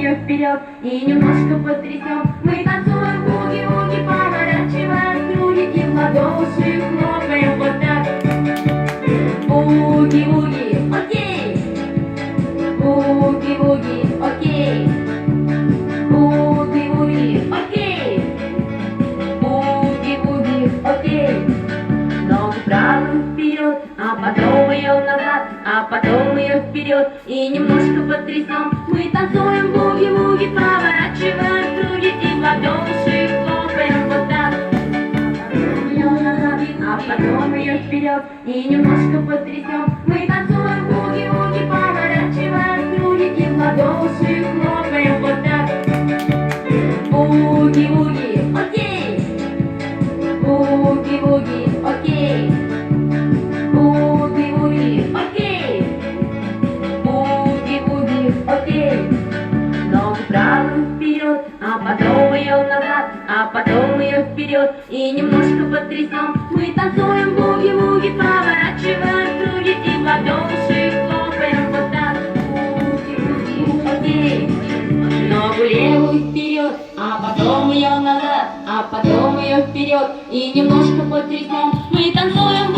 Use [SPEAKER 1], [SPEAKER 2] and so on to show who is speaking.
[SPEAKER 1] ее вперед и немножко потрясем. Мы танцуем буги-вуги, поворачиваем круги и в ладоши хлопаем вот так. Буги-вуги, окей. Буги-вуги, окей. Буги-вуги, окей. Буги-вуги, окей. Ногу правую вперед, а потом ее назад, а потом ее вперед и немножко потрясем. Мы танцуем буги-вуги, поворачиваем круги и в ладоши хлопаем вот так. Ее назад, а потом ее вперед и немножко потрясем. Мы танцуем буги-вуги, поворачиваем круги и в ладоши хлопаем вот так. Буги-вуги, окей. Буги-вуги, окей. Буги-вуги, окей. Буги-вуги, окей. Ногу правую вперед, а потом ее назад, а потом ее вперед и немножко потрясем. Мы танцуем буги-вуги, поворачиваем круги и в ладоши хлопаем вот так. Буги-вуги, окей. Ногу левую вперед, а потом ее назад, а потом ее вперед и немножко потрясем. Мы танцуем